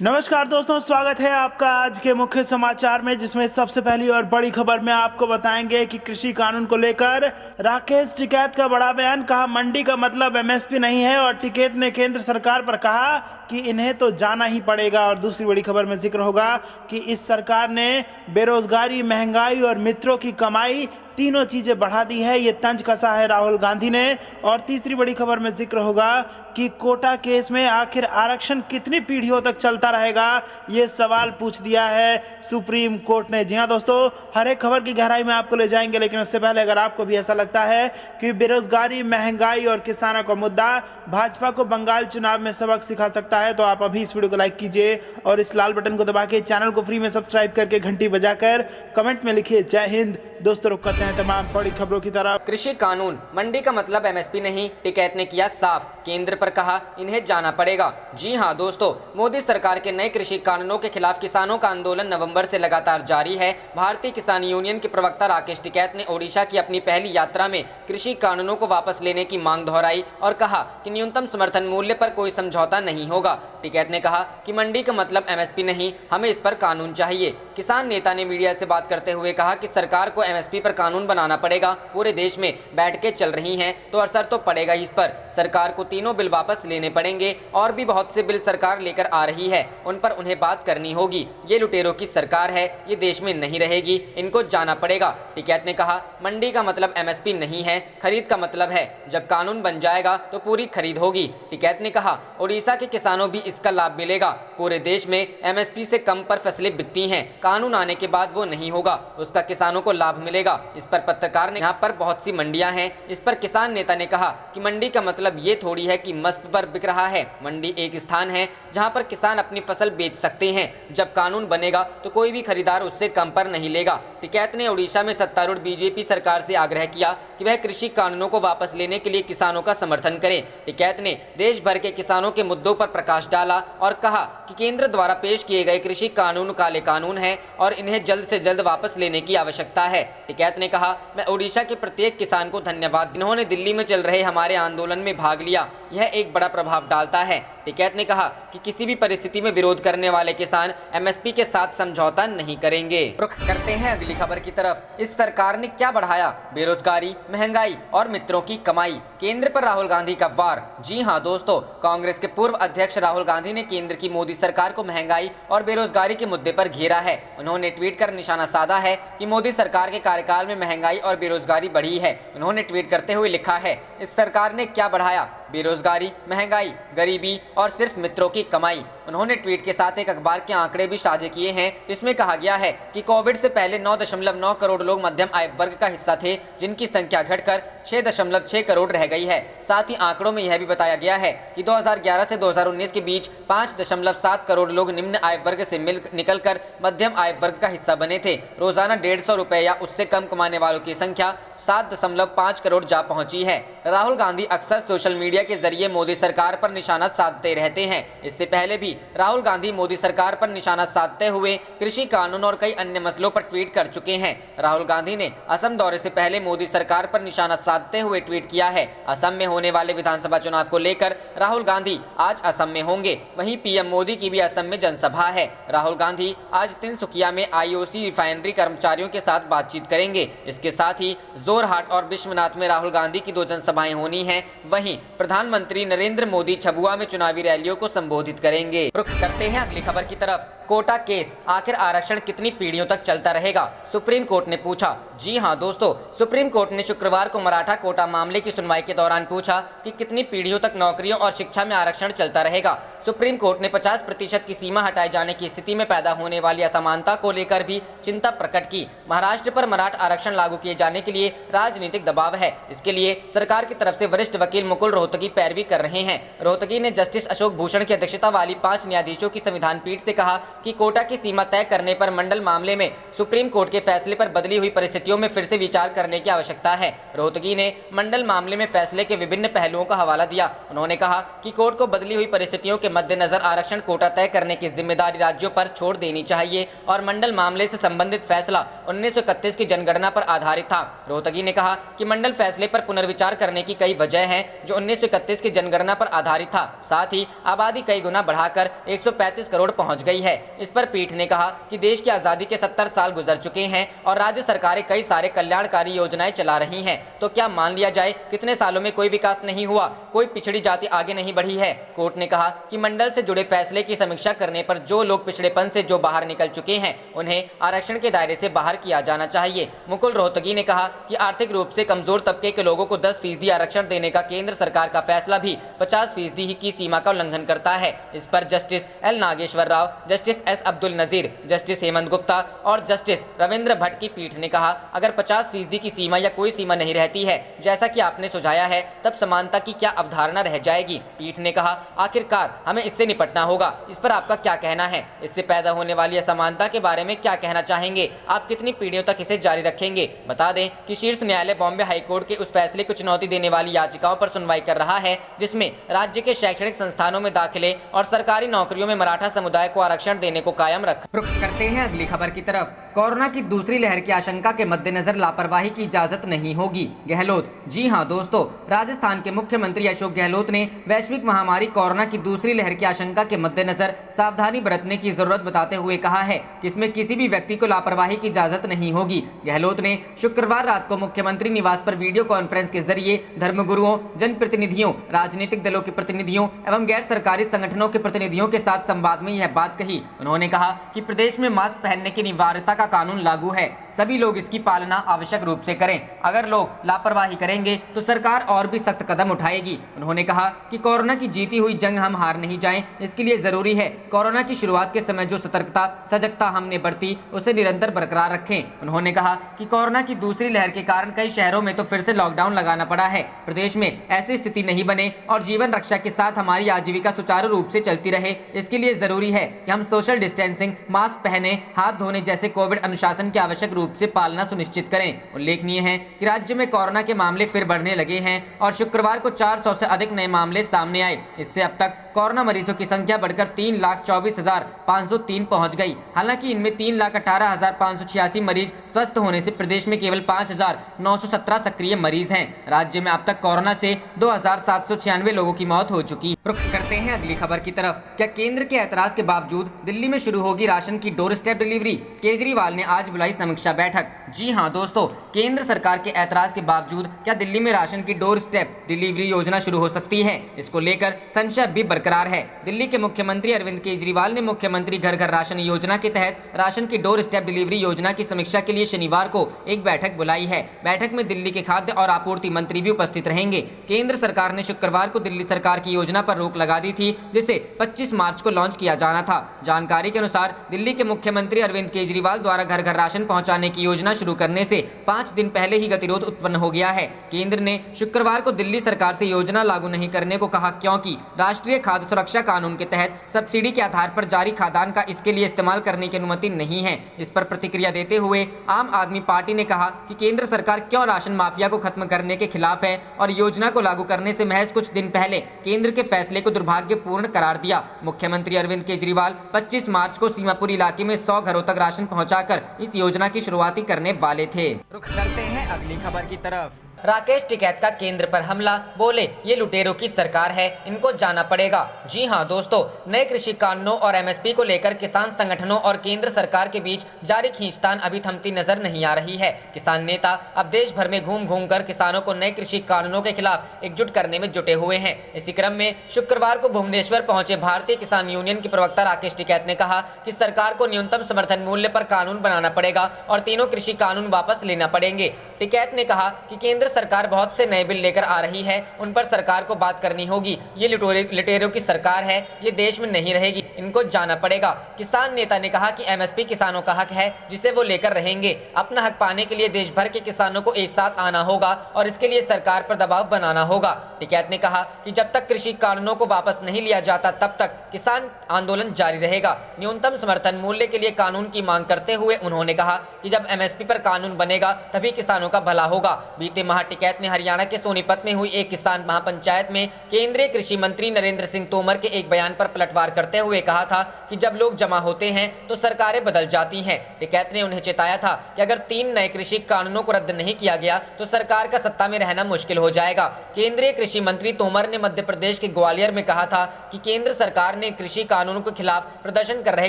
नमस्कार दोस्तों, स्वागत है आपका आज के मुख्य समाचार में, जिसमें सबसे पहली और बड़ी खबर में आपको बताएंगे कि कृषि कानून को लेकर राकेश टिकैत का बड़ा बयान। कहा मंडी का मतलब एमएसपी नहीं है, और टिकैत ने केंद्र सरकार पर कहा कि इन्हें तो जाना ही पड़ेगा। और दूसरी बड़ी खबर में जिक्र होगा कि इस सरकार ने बेरोजगारी, महंगाई और मित्रों की कमाई तीनों चीजें बढ़ा दी है, ये तंज कसा है राहुल गांधी ने। और तीसरी बड़ी खबर में जिक्र होगा कि कोटा केस में आखिर आरक्षण कितनी पीढ़ियों तक चलता रहेगा, ये सवाल पूछ दिया है सुप्रीम कोर्ट ने। जी हाँ दोस्तों, हर एक खबर की गहराई में आपको ले जाएंगे, लेकिन उससे पहले अगर आपको भी ऐसा लगता है कि बेरोजगारी, महंगाई और किसानों का मुद्दा भाजपा को बंगाल चुनाव में सबक सिखा सकता है, तो आप अभी इस वीडियो को लाइक कीजिए और इस लाल बटन को दबा के चैनल को फ्री में सब्सक्राइब करके घंटी बजाकर कमेंट में लिखिए जय हिंद। दोस्तों, रुक करते हैं तमाम बड़ी खबरों की तरफ। कृषि कानून मंडी का मतलब एमएसपी नहीं, टिकैत ने किया साफ, केंद्र पर कहा इन्हें जाना पड़ेगा। जी हां दोस्तों, मोदी सरकार के नए कृषि कानूनों के खिलाफ किसानों का आंदोलन नवंबर से लगातार जारी है। भारतीय किसान यूनियन के प्रवक्ता राकेश टिकैत ने ओडिशा की अपनी पहली यात्रा में कृषि कानूनों को वापस लेने की मांग दोहराई और कहा कि न्यूनतम समर्थन मूल्य पर कोई समझौता नहीं होगा। टिकैत ने कहा कि मंडी का मतलब एमएसपी नहीं, हमें इस पर कानून चाहिए। किसान नेता ने मीडिया से बात करते हुए कहा कि सरकार को एमएसपी पर कानून बनाना पड़ेगा। पूरे देश में बैठकें चल रही हैं तो असर तो पड़ेगा इस पर। सरकार को तीनों बिल वापस लेने पड़ेंगे, और भी बहुत से बिल सरकार लेकर आ रही है, उन पर उन्हें बात करनी होगी। ये लुटेरों की सरकार है, ये देश में नहीं रहेगी, इनको जाना पड़ेगा। टिकैत ने कहा मंडी का मतलब एमएसपी नहीं है, खरीद का मतलब है। जब कानून बन जाएगा तो पूरी खरीद होगी। टिकैत ने कहा ओडिशा के किसानों भी इसका लाभ मिलेगा। पूरे देश में एमएसपी से कम पर फसलें बिकती हैं, कानून आने के बाद वो नहीं होगा, उसका किसानों को लाभ मिलेगा। इस पर पत्रकार ने यहाँ पर बहुत सी मंडियां हैं, इस पर किसान नेता ने कहा कि मंडी का मतलब ये थोड़ी है कि मस्त पर बिक रहा है। मंडी एक स्थान है जहाँ पर किसान अपनी फसल बेच सकते हैं। जब कानून बनेगा तो कोई भी खरीदार उससे कम पर नहीं लेगा। टिकैत ने ओडिशा में सत्तारूढ़ बीजेपी सरकार से आग्रह किया कि वह कृषि कानूनों को वापस लेने के लिए किसानों का समर्थन करे। टिकैत ने देश भर के किसानों के मुद्दों पर प्रकाश डाला और कहा कि केंद्र द्वारा पेश किए गए कृषि कानून काले कानून हैं और इन्हें जल्द से जल्द वापस लेने की आवश्यकता है। टिकैत ने कहा मैं ओडिशा के प्रत्येक किसान को धन्यवाद, इन्होंने दिल्ली में चल रहे हमारे आंदोलन में भाग लिया, यह एक बड़ा प्रभाव डालता है। टिकैत ने कहा कि किसी भी परिस्थिति में विरोध करने वाले किसान एमएसपी के साथ समझौता नहीं करेंगे। रुख करते हैं अगली खबर की तरफ। इस सरकार ने क्या बढ़ाया? बेरोजगारी, महंगाई और मित्रों की कमाई, केंद्र पर राहुल गांधी का वार। जी हां दोस्तों, कांग्रेस के पूर्व अध्यक्ष राहुल गांधी ने केंद्र की मोदी सरकार को महंगाई और बेरोजगारी के मुद्दे पर घेरा है। उन्होंने ट्वीट कर निशाना साधा है कि मोदी सरकार के कार्यकाल में महंगाई और बेरोजगारी बढ़ी है। उन्होंने ट्वीट करते हुए लिखा है इस सरकार ने क्या बढ़ाया? बेरोजगारी, महंगाई, गरीबी और सिर्फ मित्रों की कमाई। उन्होंने ट्वीट के साथ एक अखबार के आंकड़े भी साझे किए हैं। इसमें कहा गया है कि कोविड से पहले 9.9 करोड़ लोग मध्यम आय वर्ग का हिस्सा थे, जिनकी संख्या घटकर 6.6 करोड़ रह गई है। साथ ही आंकड़ों में यह भी बताया गया है कि 2011 से 2019 के बीच 5.7 करोड़ लोग निम्न आय वर्ग से निकलकर मध्यम आय वर्ग का हिस्सा बने थे। रोजाना 150 रुपए या उससे कम कमाने वालों की संख्या 7.5 करोड़ जा पहुंची है। राहुल गांधी अक्सर सोशल मीडिया के जरिए मोदी सरकार पर निशाना साधते रहते हैं। इससे पहले भी राहुल गांधी मोदी सरकार पर निशाना साधते हुए कृषि कानून और कई अन्य मसलों पर ट्वीट कर चुके हैं। राहुल गांधी ने असम दौरे से पहले मोदी सरकार पर निशाना साधते हुए ट्वीट किया है। असम में होने वाले विधानसभा चुनाव को लेकर राहुल गांधी आज असम में होंगे। वहीं पीएम मोदी की भी असम में जनसभा है। राहुल गांधी आज तिनसुकिया में आईओसी रिफाइनरी कर्मचारियों के साथ बातचीत करेंगे। इसके साथ ही जोरहाट और विश्वनाथ में राहुल गांधी की 2 जनसभाएं होनी है। वहीं प्रधानमंत्री नरेंद्र मोदी छबुआ में चुनावी रैलियों को संबोधित करेंगे। रुख करते हैं अगली खबर की तरफ। कोटा केस, आखिर आरक्षण कितनी पीढ़ियों तक चलता रहेगा? सुप्रीम कोर्ट ने पूछा। जी हां दोस्तों, सुप्रीम कोर्ट ने शुक्रवार को मराठा कोटा मामले की सुनवाई के दौरान पूछा कि कितनी पीढ़ियों तक नौकरियों और शिक्षा में आरक्षण चलता रहेगा। सुप्रीम कोर्ट ने 50% की सीमा हटाए जाने की स्थिति में पैदा होने वाली असमानता को लेकर भी चिंता प्रकट की। महाराष्ट्र पर मराठा आरक्षण लागू किए जाने के लिए राजनीतिक दबाव है। इसके लिए सरकार की तरफ से वरिष्ठ वकील मुकुल रोहतगी पैरवी कर रहे हैं। रोहतगी ने जस्टिस अशोक भूषण की अध्यक्षता वाली 5 न्यायाधीशों की संविधान पीठ से कहा कि कोटा की सीमा तय करने पर मंडल मामले में सुप्रीम कोर्ट के फैसले पर बदली हुई परिस्थितियों में फिर से विचार करने की आवश्यकता है। रोहतगी ने मंडल मामले में फैसले के विभिन्न पहलुओं का हवाला दिया। उन्होंने कहा कि कोर्ट को बदली हुई परिस्थितियों के मद्देनजर आरक्षण कोटा तय करने की जिम्मेदारी राज्यों पर छोड़ देनी चाहिए और मंडल मामले से संबंधित फैसला 1931 की जनगणना पर आधारित था। रोहतगी ने कहा कि मंडल फैसले पर पुनर्विचार करने की कई वजह हैं जो 1931 की जनगणना पर आधारित था। साथ ही आबादी कई गुना बढ़ाकर 135 करोड़ पहुंच गई है। इस पर पीठ ने कहा कि देश की आजादी के 70 साल गुजर चुके हैं और राज्य सरकारें कई सारे कल्याणकारी योजनाएं चला रही हैं, तो क्या मान लिया जाए कितने सालों में कोई विकास नहीं हुआ, कोई पिछड़ी जाति आगे नहीं बढ़ी है। कोर्ट ने कहा कि मंडल से जुड़े फैसले की समीक्षा करने पर जो लोग पिछड़ेपन से जो बाहर निकल चुके हैं उन्हें आरक्षण के दायरे से बाहर किया जाना चाहिए। मुकुल रोहतगी ने कहा कि आर्थिक रूप से कमजोर तबके के लोगों को 10% आरक्षण देने का केंद्र सरकार का फैसला भी 50% ही की सीमा का उल्लंघन करता है। इस पर justice L Nageswara Rao, justice S Abdul Nazeer, justice Hemant Gupta और जस्टिस रविंद्र भट्ट की पीठ ने कहा अगर 50% की सीमा या कोई सीमा नहीं रहती है जैसा कि आपने सुझाया है तब समानता की क्या अवधारणा रह जाएगी। पीठ ने कहा आखिरकार हमें इससे निपटना होगा। इस पर आपका क्या कहना है? इससे पैदा होने वाली असमानता के बारे में क्या कहना चाहेंगे? आप कितनी पीढ़ियों तक इसे जारी रखेंगे? बता दें कि शीर्ष न्यायालय बॉम्बे हाईकोर्ट के उस फैसले को चुनौती देने वाली याचिकाओं पर सुनवाई कर रहा है जिसमें राज्य के शैक्षणिक संस्थानों में दाखिले और सरकारी नौकरियों में मराठा समुदाय को आरक्षण देने को कायम रखा। रुख करते हैं अगली खबर की तरफ। कोरोना की दूसरी लहर की आशंका के मद्देनजर लापरवाही की इजाजत नहीं होगी, गहलोत। जी हां दोस्तों, राजस्थान के मुख्यमंत्री अशोक गहलोत ने वैश्विक महामारी कोरोना की दूसरी लहर की आशंका के मद्देनजर सावधानी बरतने की जरूरत बताते हुए कहा है कि इसमें किसी भी व्यक्ति को लापरवाही की इजाजत नहीं होगी। गहलोत ने शुक्रवार रात को मुख्यमंत्री निवास पर वीडियो कॉन्फ्रेंस के जरिए धर्मगुरुओं, जनप्रतिनिधियों, राजनीतिक दलों के प्रतिनिधियों एवं गैर सरकारी संगठनों के प्रतिनिधियों के साथ संवाद में यह बात कही। उन्होंने कहा कि प्रदेश में मास्क पहनने की अनिवार्यता का कानून लागू है, सभी लोग इसकी पालना आवश्यक रूप से करें। अगर लोग लापरवाही करेंगे तो सरकार और भी सख्त कदम उठाएगी। उन्होंने कहा कि कोरोना की जीती हुई जंग हम हार नहीं जाएं, इसके लिए जरूरी है कोरोना की शुरुआत के समय जो सतर्कता, सजगता हमने बरती उसे निरंतर बरकरार रखें। उन्होंने कहा कि कोरोना की दूसरी लहर के कारण कई शहरों में तो फिर से लॉकडाउन लगाना पड़ा है। प्रदेश में ऐसी स्थिति नहीं बने और जीवन रक्षा के साथ हमारी आजीविका सुचारू रूप से चलती रहे, इसके लिए जरूरी है कि हम सोशल डिस्टेंसिंग, मास्क पहने, हाथ धोने जैसे कोविड अनुशासन की आवश्यक रूप से पालना सुनिश्चित करें। उल्लेखनीय है कि राज्य में कोरोना के मामले फिर बढ़ने लगे हैं और शुक्रवार को 400 से अधिक नए मामले सामने आए। इससे अब तक कोरोना मरीजों की संख्या बढ़कर 3,24,503 पहुंच गई। हालांकि इनमें 3,18,586 मरीज स्वस्थ होने से प्रदेश में केवल 5,917 सक्रिय मरीज हैं। राज्य में अब तक कोरोना से 2,796 लोगों की मौत हो चुकी। रुख करते हैं अगली खबर की तरफ। क्या केंद्र के ऐतराज के बावजूद दिल्ली में शुरू होगी राशन की डोर स्टेप डिलीवरी? केजरीवाल ने आज बुलाई समीक्षा बैठक। जी हां दोस्तों, केंद्र सरकार के ऐतराज के बावजूद क्या दिल्ली में राशन की डोर स्टेप डिलीवरी योजना शुरू हो सकती है? इसको लेकर संशय भी बरकरार है। दिल्ली के मुख्यमंत्री अरविंद केजरीवाल ने मुख्यमंत्री घर घर राशन योजना के तहत राशन की डोर स्टेप डिलीवरी योजना की समीक्षा के लिए शनिवार को एक बैठक बुलाई है। बैठक में दिल्ली के खाद्य और आपूर्ति मंत्री भी उपस्थित रहेंगे। केंद्र सरकार ने शुक्रवार को दिल्ली सरकार की योजना पर रोक लगा दी थी, जिसे 25 मार्च को लॉन्च किया जाना था। जानकारी के अनुसार दिल्ली के मुख्यमंत्री अरविंद केजरीवाल द्वारा घर घर राशन पहुंचाने की योजना शुरू करने से 5 दिन पहले ही गतिरोध उत्पन्न हो गया है। केंद्र ने शुक्रवार को दिल्ली सरकार से योजना लागू नहीं करने को कहा, क्योंकि राष्ट्रीय खाद्य सुरक्षा कानून के तहत सब्सिडी के आधार पर जारी खाद्यान्न का इसके लिए इस्तेमाल करने की अनुमति नहीं है। इस पर प्रतिक्रिया देते हुए आम आदमी पार्टी ने कहा कि केंद्र सरकार क्यों राशन माफिया को खत्म करने के खिलाफ है और योजना को लागू करने से महज कुछ दिन पहले केंद्र के फैसले को दुर्भाग्यपूर्ण करार दिया। मुख्यमंत्री अरविंद केजरीवाल 25 मार्च को सीमापुर इलाके में 100 घरों तक राशन पहुंचाकर इस योजना की शुरुआती करने वाले थे। रुख करते हैं अगली खबर की तरफ। राकेश टिकैत का केंद्र पर हमला, बोले ये लुटेरों की सरकार है, इनको जाना पड़ेगा। जी हां दोस्तों, नए कृषि कानूनों और एमएसपी को लेकर किसान संगठनों और केंद्र सरकार के बीच जारी खींचतान अभी थमती नजर नहीं आ रही है। किसान नेता अब देश भर में घूम घूम कर किसानों को नए कृषि कानूनों के खिलाफ एकजुट करने में जुटे हुए हैं। इसी क्रम में शुक्रवार को भुवनेश्वर पहुंचे भारतीय किसान यूनियन के प्रवक्ता राकेश टिकैत ने कहा कि सरकार को न्यूनतम समर्थन मूल्य पर कानून बनाना पड़ेगा और तीनों कृषि कानून वापस लेना पड़ेंगे। टिकैत ने कहा कि केंद्र सरकार बहुत से नए बिल लेकर आ रही है, उन पर सरकार को बात करनी होगी। ये लुटेरों की सरकार है, ये देश में नहीं रहेगी, इनको जाना पड़ेगा। किसान नेता ने कहा कि एमएसपी किसानों का हक है जिसे वो लेकर रहेंगे। अपना हक पाने के लिए देश भर के किसानों को एक साथ आना होगा और इसके लिए सरकार पर दबाव बनाना होगा। टिकैत ने कहा कि जब तक कृषि कानूनों को वापस नहीं लिया जाता तब तक किसान आंदोलन जारी रहेगा। न्यूनतम समर्थन मूल्य के लिए कानून की मांग करते हुए उन्होंने कहा कि जब एमएसपी पर कानून बनेगा तभी किसानों का भला होगा। बीते माह टिकैत ने हरियाणा के सोनीपत में हुई एक किसान महापंचायत में केंद्रीय कृषि मंत्री नरेंद्र सिंह तोमर के एक बयान पर पलटवार करते हुए कहा था कि जब लोग जमा होते हैं तो सरकारें बदल जाती हैं। टिकैत ने उन्हें चेताया था कि अगर 3 नए कृषि कानूनों को रद्द नहीं किया गया तो सरकार का सत्ता में रहना मुश्किल हो जाएगा। केंद्रीय कृषि मंत्री तोमर ने मध्य प्रदेश के ग्वालियर में कहा था कि केंद्र सरकार ने कृषि कानूनों के खिलाफ प्रदर्शन कर रहे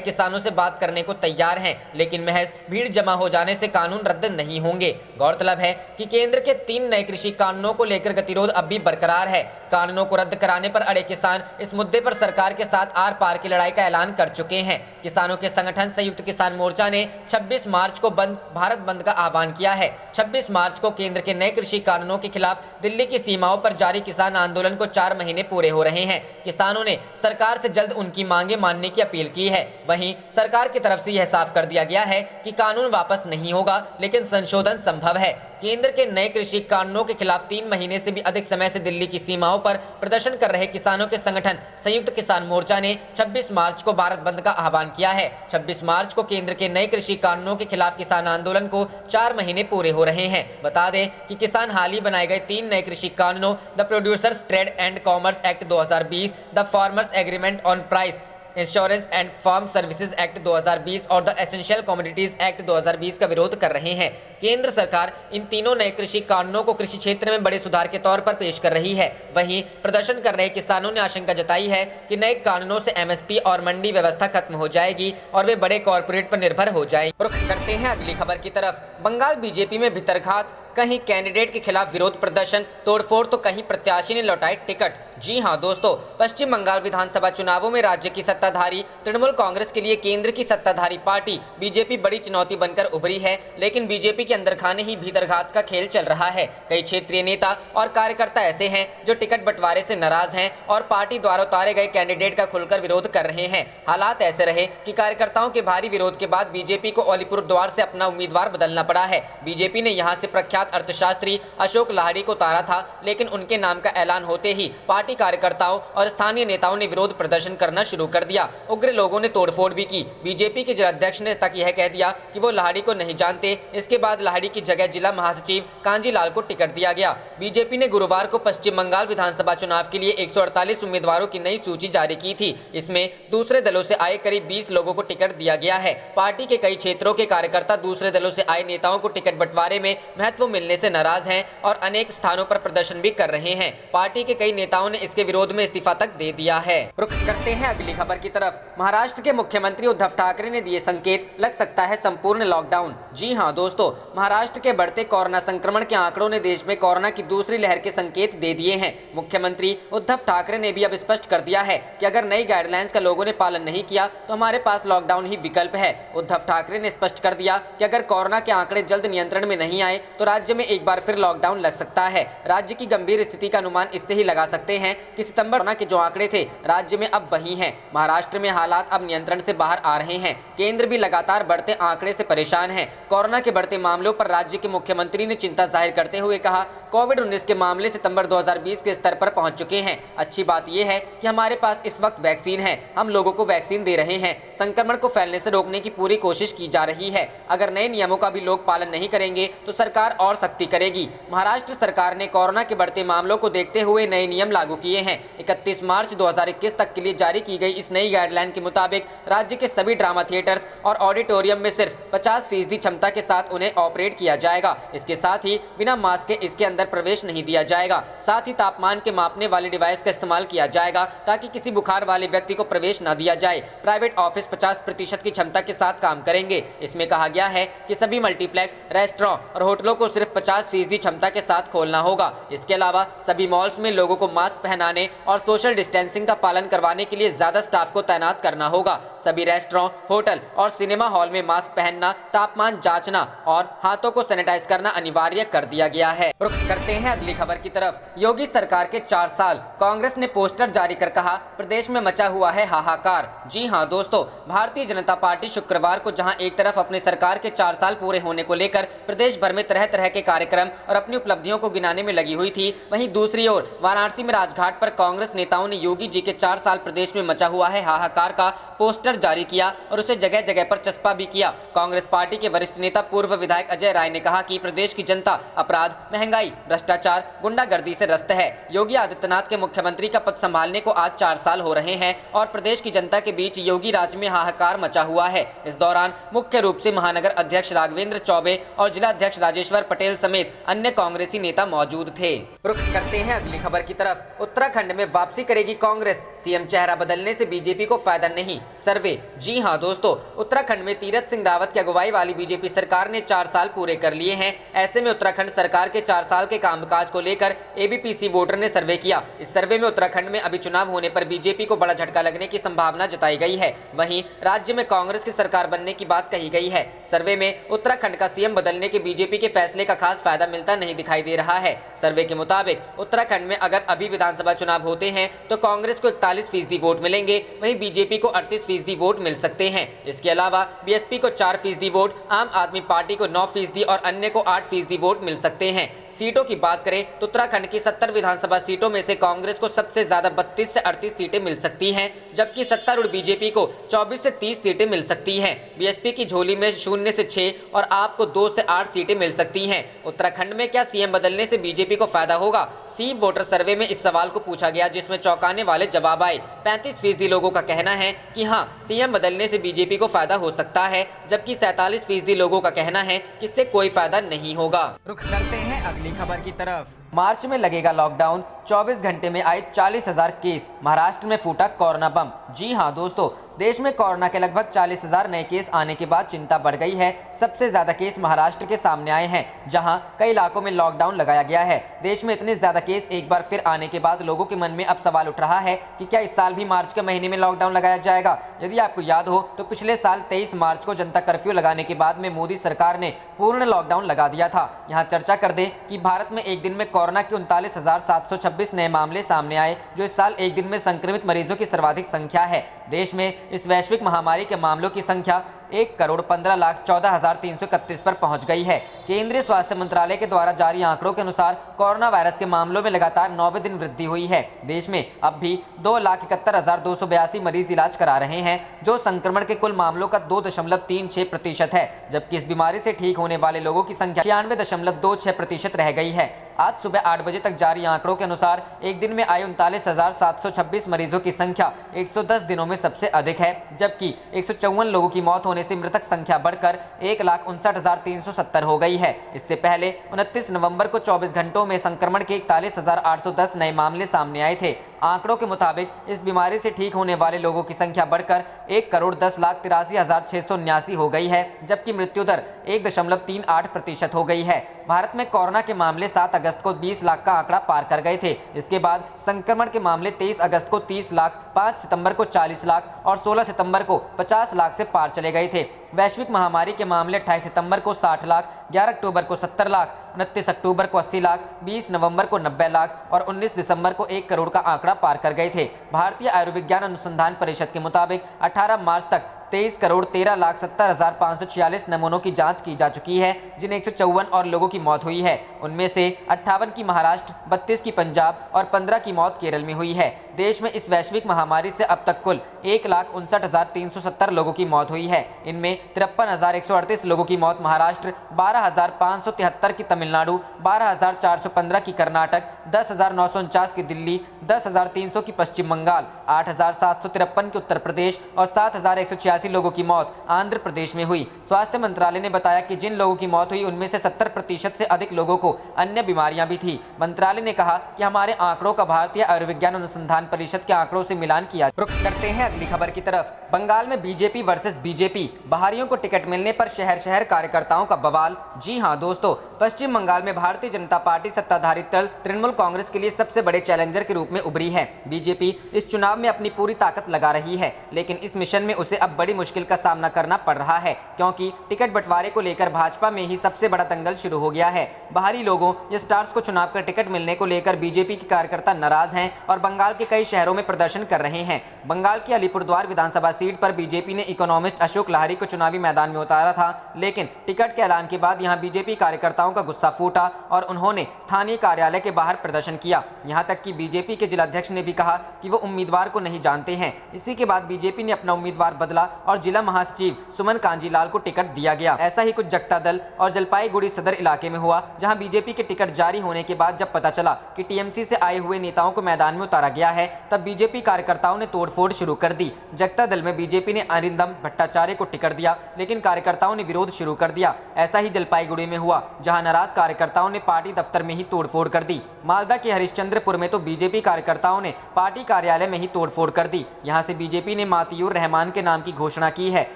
किसानों से बात करने को तैयार है, लेकिन महज भीड़ जमा हो जाने से कानून रद्द नहीं होंगे। गौरतलब है कि केंद्र के 3 नए कृषि कानूनों को लेकर गतिरोध अब भी बरकरार है। कानूनों को रद्द कराने पर अड़े किसान इस मुद्दे पर सरकार के साथ आर पार की लड़ाई का ऐलान कर चुके हैं। किसानों के संगठन संयुक्त किसान मोर्चा ने 26 मार्च को भारत बंद का आह्वान किया है। 26 मार्च को केंद्र के नए कृषि कानूनों के खिलाफ दिल्ली की सीमाओं पर जारी किसान आंदोलन को 4 महीने पूरे हो रहे हैं। किसानों ने सरकार से जल्द उनकी मांगे मानने की अपील की है। वहीं सरकार की तरफ से यह साफ कर दिया गया है कि कानून वापस नहीं होगा, लेकिन संशोधन संभव है। केंद्र के नए कृषि कानूनों के खिलाफ 3 महीने से भी अधिक समय से दिल्ली की सीमाओं पर प्रदर्शन कर रहे किसानों के संगठन संयुक्त किसान मोर्चा ने 26 मार्च को भारत बंद का आह्वान किया है। 26 मार्च को केंद्र के नए कृषि कानूनों के खिलाफ किसान आंदोलन को 4 महीने पूरे हो रहे हैं। बता दें कि किसान हाल ही बनाए गए 3 नए कृषि कानूनों the producers trade and commerce act 2020, the farmers agreement on price insurance and farm services act 2020 और द एसेंशियल कमोडिटीज एक्ट 2020 का विरोध कर रहे हैं। केंद्र सरकार इन तीनों नए कृषि कानूनों को कृषि क्षेत्र में बड़े सुधार के तौर पर पेश कर रही है। वहीं प्रदर्शन कर रहे किसानों ने आशंका जताई है कि नए कानूनों से एमएसपी और मंडी व्यवस्था खत्म हो जाएगी और वे बड़े कॉर्पोरेट पर निर्भर हो जाएंगे। रुख करते हैं अगली खबर की तरफ। बंगाल बीजेपी में भितरघात, कहीं कैंडिडेट के खिलाफ विरोध प्रदर्शन, तोड़फोड़ तो कहीं प्रत्याशी ने लौटाए टिकट। जी हां दोस्तों, पश्चिम बंगाल विधानसभा चुनावों में राज्य की सत्ताधारी तृणमूल कांग्रेस के लिए केंद्र की सत्ताधारी पार्टी बीजेपी बड़ी चुनौती बनकर उभरी है, लेकिन बीजेपी के अंदर खाने ही भीतरघात का खेल चल रहा है। कई क्षेत्रीय नेता और कार्यकर्ता ऐसे हैं जो टिकट बंटवारे से नाराज हैं और पार्टी द्वारा उतारे गए कैंडिडेट का खुलकर विरोध कर रहे हैं। हालात ऐसे रहे कि कार्यकर्ताओं के भारी विरोध के बाद बीजेपी को अलीपुर द्वार से अपना उम्मीदवार बदलना पड़ा है। बीजेपी ने यहां से प्रख्यात अर्थशास्त्री अशोक लाहिड़ी को उतारा था, लेकिन उनके नाम का ऐलान होते ही पार्टी कार्यकर्ताओं और स्थानीय नेताओं ने विरोध प्रदर्शन करना शुरू कर दिया। उग्र लोगों ने तोड़फोड़ भी की। बीजेपी के जिलाध्यक्ष ने तक यह कह दिया कि वो लाहिड़ी को नहीं जानते। इसके बाद लाहिड़ी की जगह जिला महासचिव कांजीलाल को टिकट दिया गया। बीजेपी ने गुरुवार को पश्चिम बंगाल विधानसभा चुनाव के लिए 148 उम्मीदवारों की नई सूची जारी की थी। इसमें दूसरे दलों से आए करीब 20 लोगों को टिकट दिया गया है। पार्टी के कई क्षेत्रों के कार्यकर्ता दूसरे दलों से आए नेताओं को टिकट बंटवारे में महत्व मिलने से नाराज हैं और अनेक स्थानों पर प्रदर्शन भी कर रहे हैं। पार्टी के कई नेताओं ने इसके विरोध में इस्तीफा तक दे दिया है। रुख करते हैं अगली खबर की तरफ। महाराष्ट्र के मुख्यमंत्री उद्धव ठाकरे ने दिए संकेत, लग सकता है संपूर्ण लॉकडाउन। जी हां दोस्तों, महाराष्ट्र के बढ़ते कोरोना संक्रमण के आंकड़ों ने देश में कोरोना की दूसरी लहर के संकेत दे दिए हैं। मुख्यमंत्री उद्धव ठाकरे ने भी अब स्पष्ट कर दिया है कि अगर नई गाइडलाइंस का लोगों ने पालन नहीं किया तो हमारे पास लॉकडाउन ही विकल्प है। उद्धव ठाकरे ने स्पष्ट कर दिया कि अगर कोरोना के आंकड़े जल्द नियंत्रण में नहीं आए तो राज्य में एक बार फिर लॉकडाउन लग सकता है। राज्य की गंभीर स्थिति का अनुमान इससे ही लगा सकते हैं कि सितंबर कोरोना के जो आंकड़े थे राज्य में अब वही हैं। महाराष्ट्र में हालात अब नियंत्रण से बाहर आ रहे हैं। केंद्र भी लगातार बढ़ते आंकड़े से परेशान है। कोरोना के बढ़ते मामलों पर राज्य के मुख्यमंत्री ने चिंता जाहिर करते हुए कहा, कोविड-19 के मामले सितंबर 2020 के स्तर पर पहुंच चुके हैं। अच्छी बात यह है कि हमारे पास इस वक्त वैक्सीन है, हम लोगों को वैक्सीन दे रहे हैं। संक्रमण को फैलने से रोकने की पूरी कोशिश की जा रही है। अगर नए नियमों का भी लोग पालन नहीं करेंगे तो सरकार और सख्ती करेगी। महाराष्ट्र सरकार ने कोरोना के बढ़ते मामलों को देखते हुए नए नियम लागू किए हैं। 31 मार्च 2021 तक के लिए जारी की गई इस नई गाइडलाइन के मुताबिक राज्य के सभी ड्रामा थिएटर्स और ऑडिटोरियम में सिर्फ 50% क्षमता के साथ उन्हें ऑपरेट किया जाएगा। इसके साथ ही बिना मास्क के इसके अंदर प्रवेश नहीं दिया जाएगा। साथ ही तापमान के मापने वाले डिवाइस का इस्तेमाल किया जाएगा ताकि किसी बुखार वाले व्यक्ति को प्रवेश न दिया जाए। प्राइवेट ऑफिस 50% की क्षमता के साथ काम करेंगे। इसमें कहा गया है कि सभी मल्टीप्लेक्स, रेस्टोरेंट और होटलों को सिर्फ 50% क्षमता के साथ खोलना होगा। इसके अलावा सभी मॉल्स में लोगों को मास्क पहनाने और सोशल डिस्टेंसिंग का पालन करवाने के लिए ज्यादा स्टाफ को तैनात करना होगा। सभी रेस्टोरेंट, होटल और सिनेमा हॉल में मास्क पहनना, तापमान जांचना और हाथों को सैनिटाइज करना अनिवार्य कर दिया गया है। रुख करते हैं अगली खबर की तरफ। योगी सरकार के 4 साल, कांग्रेस ने पोस्टर जारी कर कहा प्रदेश में मचा हुआ है हाहाकार। जी हां दोस्तों, भारतीय जनता पार्टी शुक्रवार को जहां एक तरफ अपने सरकार के 4 साल पूरे होने को लेकर प्रदेश भर में तरह तरह के कार्यक्रम और अपनी उपलब्धियों को गिनाने में लगी हुई थी, वहीं दूसरी ओर वाराणसी में राजघाट पर कांग्रेस नेताओं ने योगी जी के 4 साल प्रदेश में मचा हुआ है हाहाकार का पोस्टर जारी किया और उसे जगह जगह पर चस्पा भी किया। कांग्रेस पार्टी के वरिष्ठ नेता पूर्व विधायक अजय राय ने कहा कि प्रदेश की जनता अपराध, महंगाई, भ्रष्टाचार, गुंडागर्दी से ग्रस्त है। योगी आदित्यनाथ के मुख्यमंत्री का पद संभालने को आज 4 साल हो रहे हैं और प्रदेश की जनता के बीच योगी राज में हाहाकार मचा हुआ है। इस दौरान मुख्य रूप से महानगर अध्यक्ष राघवेंद्र चौबे और जिला अध्यक्ष राजेश्वर पटेल समेत अन्य कांग्रेसी नेता मौजूद थे। रुख करते हैं अगली खबर की तरफ। उत्तराखंड में वापसी करेगी कांग्रेस, सीएम चेहरा बदलने से बीजेपी को फायदा नहीं, सर्वे। जी हां दोस्तों, उत्तराखंड में तीरथ सिंह रावत की अगुवाई वाली बीजेपी सरकार ने 4 साल पूरे कर लिए हैं। ऐसे में उत्तराखंड सरकार के 4 साल के कामकाज को लेकर एबीपीसी वोटर ने सर्वे किया। इस सर्वे में उत्तराखंड में अभी चुनाव होने पर बीजेपी को बड़ा झटका लगने की संभावना जताई गई है। वहीं राज्य में कांग्रेस की सरकार बनने की बात कही गई है। सर्वे में उत्तराखंड का सीएम बदलने के बीजेपी के फैसले का खास फायदा मिलता नहीं दिखाई दे रहा है। सर्वे के मुताबिक उत्तराखंड में अगर अभी विधानसभा चुनाव होते हैं तो कांग्रेस को 41% वोट मिलेंगे, वहीं बीजेपी को 38% वोट मिल सकते हैं। इसके अलावा बीएसपी को 4% वोट, आम आदमी पार्टी को 9% और अन्य को 8% वोट मिल सकते हैं। सीटों की बात करें तो उत्तराखंड की 70 विधानसभा सीटों में से कांग्रेस को सबसे ज्यादा 32 से 38 सीटें मिल सकती हैं, जबकि सत्तारूढ़ बीजेपी को 24 से 30 सीटें मिल सकती हैं। बीएसपी की झोली में 0 से 6 और आप को 2 से 8 सीटें मिल सकती हैं। उत्तराखंड में क्या सीएम बदलने से बीजेपी को फायदा होगा? सी वोटर सर्वे में इस सवाल को पूछा गया, जिसमें चौंकाने वाले जवाब आए। 35% लोगों का कहना है कि हाँ, सीएम बदलने से बीजेपी को फायदा हो सकता है, जबकि 47% लोगों का कहना है कि इससे कोई फायदा नहीं होगा। रुख करते हैं अगली खबर की तरफ। मार्च में लगेगा लॉकडाउन, 24 घंटे में आए 40,000 केस, महाराष्ट्र में फूटा कोरोना बम। जी हां दोस्तों, देश में कोरोना के लगभग 40,000 नए केस आने के बाद चिंता बढ़ गई है। सबसे ज्यादा केस महाराष्ट्र के सामने आए हैं, जहां कई इलाकों में लॉकडाउन लगाया गया है। देश में इतने ज्यादा केस एक बार फिर आने के बाद लोगों के मन में अब सवाल उठ रहा है कि क्या इस साल भी मार्च के महीने में लॉकडाउन लगाया जाएगा। यदि आपको याद हो तो पिछले साल 23 मार्च को जनता कर्फ्यू लगाने के बाद में मोदी सरकार ने पूर्ण लॉकडाउन लगा दिया था। यहाँ चर्चा कर दें कि भारत में एक दिन में कोरोना के 39,726 नए मामले सामने आए, जो इस साल एक दिन में संक्रमित मरीजों की सर्वाधिक संख्या है। देश में इस वैश्विक महामारी के मामलों की संख्या 1,15,14,331 पर पहुंच गई है। केंद्रीय स्वास्थ्य मंत्रालय के द्वारा जारी आंकड़ों के अनुसार कोरोना वायरस के मामलों में लगातार 9वें दिन वृद्धि हुई है। देश में अब भी 2,71,282 मरीज इलाज करा रहे हैं, जो संक्रमण के कुल मामलों का 2.36% है, जबकि इस बीमारी से ठीक होने वाले लोगों की संख्या 96.26% रह गई है। आज सुबह 8 बजे तक जारी आंकड़ों के अनुसार एक दिन में आए 39,726 मरीजों की संख्या 110 दिनों में सबसे अधिक है, जबकि 154 लोगों की मौत होने से मृतक संख्या बढ़कर 1,59,370 हो गई है। इससे पहले 29 नवंबर को 24 घंटों में संक्रमण के 41,810 नए मामले सामने आए थे। आंकड़ों के मुताबिक इस बीमारी से ठीक होने वाले लोगों की संख्या बढ़कर 1,10,83,679 हो गई है, जबकि मृत्यु दर 1.38% हो गई है। भारत में कोरोना के मामले 7 अगस्त को 20 लाख का आंकड़ा पार कर गए थे। इसके बाद संक्रमण के मामले 23 अगस्त को 30 लाख, 5 सितंबर को 40 लाख और 16 सितंबर को 50 लाख से पार चले गए थे। वैश्विक महामारी के मामले 28 सितंबर को 60 लाख, 11 अक्टूबर को 70 लाख, 29 अक्टूबर को 80 लाख, 20 नवंबर को 90 लाख और 19 दिसंबर को 1 करोड़ का आंकड़ा पार कर गए थे। भारतीय आयुर्विज्ञान अनुसंधान परिषद के मुताबिक 18 मार्च तक 23,13,70,546 नमूनों की जांच की जा चुकी है, जिन 154 और लोगों की मौत हुई है। उनमें से 58 की महाराष्ट्र, 32 की पंजाब और 15 की मौत केरल में हुई है। देश में इस वैश्विक महामारी से अब तक कुल 1,59,370 लोगों की मौत हुई है। इनमें 53,138 लोगों की मौत महाराष्ट्र, 12,573 की तमिलनाडु, 12,415 की कर्नाटक, 10,949 की दिल्ली, 10,300 की पश्चिम बंगाल, 8,753 की उत्तर प्रदेश और 7,186 लोगों की मौत आंध्र प्रदेश में हुई। स्वास्थ्य मंत्रालय ने बताया कि जिन लोगों की मौत हुई उनमें से 70% से अधिक लोगों को अन्य बीमारियां भी थी। मंत्रालय ने कहा कि हमारे आंकड़ों का भारतीय आयुर्विज्ञान अनुसंधान परिषद के आंकड़ों से मिलान किया। रुख करते हैं अगली खबर की तरफ। बंगाल में बीजेपी वर्सेस बीजेपी, बाहरियों को टिकट मिलने पर शहर शहर कार्यकर्ताओं का बवाल। जी हां दोस्तों, पश्चिम बंगाल में भारतीय जनता पार्टी सत्ताधारी दल तृणमूल कांग्रेस के लिए सबसे बड़े चैलेंजर के रूप में उभरी है। बीजेपी इस चुनाव में अपनी पूरी ताकत लगा रही है, लेकिन इस मिशन में उसे अब बड़ी मुश्किल का सामना करना पड़ रहा है, क्योंकि टिकट बंटवारे को लेकर भाजपा में ही सबसे बड़ा दंगल शुरू हो गया है। बाहरी लोगों या स्टार्स को चुनाव का टिकट मिलने को लेकर बीजेपी के कार्यकर्ता नाराज हैं और बंगाल के कई शहरों में प्रदर्शन कर रहे हैं। बंगाल की अलीपुरद्वार विधानसभा सीट पर बीजेपी ने इकोनॉमिस्ट अशोक लाहिरी को चुनावी मैदान में उतारा था, लेकिन टिकट के ऐलान के बाद यहां बीजेपी कार्यकर्ताओं का गुस्सा फूटा और उन्होंने स्थानीय कार्यालय के बाहर प्रदर्शन किया। यहां तक कि बीजेपी के जिलाध्यक्ष ने भी कहा कि वो उम्मीदवार को नहीं जानते हैं। इसी के बाद बीजेपी ने अपना उम्मीदवार बदला और जिला महासचिव सुमन कांजीलाल को टिकट दिया गया। ऐसा ही कुछ जगता दल और जलपाईगुड़ी सदर इलाके में हुआ, जहां बीजेपी के टिकट जारी होने के बाद जब पता चला कि टीएमसी से आए हुए नेताओं को मैदान में उतारा गया है, तब बीजेपी कार्यकर्ताओं ने तोड़फोड़ शुरू कर दी। जगता दल में बीजेपी ने अरिंदम भट्टाचार्य को टिकट दिया, लेकिन कार्यकर्ताओं ने विरोध शुरू कर दिया। ऐसा ही जलपाईगुड़ी में हुआ, जहां नाराज कार्यकर्ताओं ने पार्टी दफ्तर में ही तोड़फोड़ कर दी। मालदा के हरिश्चंद्रपुर में तो बीजेपी कार्यकर्ताओं ने पार्टी कार्यालय में ही तोड़फोड़ कर दी। यहां से बीजेपी ने मातियूर रहमान के नाम की घोषणा की है।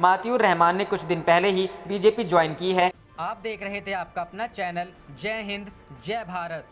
मातियूर रहमान ने कुछ दिन पहले ही बीजेपी ज्वाइन की है। आप देख रहे थे आपका अपना चैनल जय हिंद जय भारत।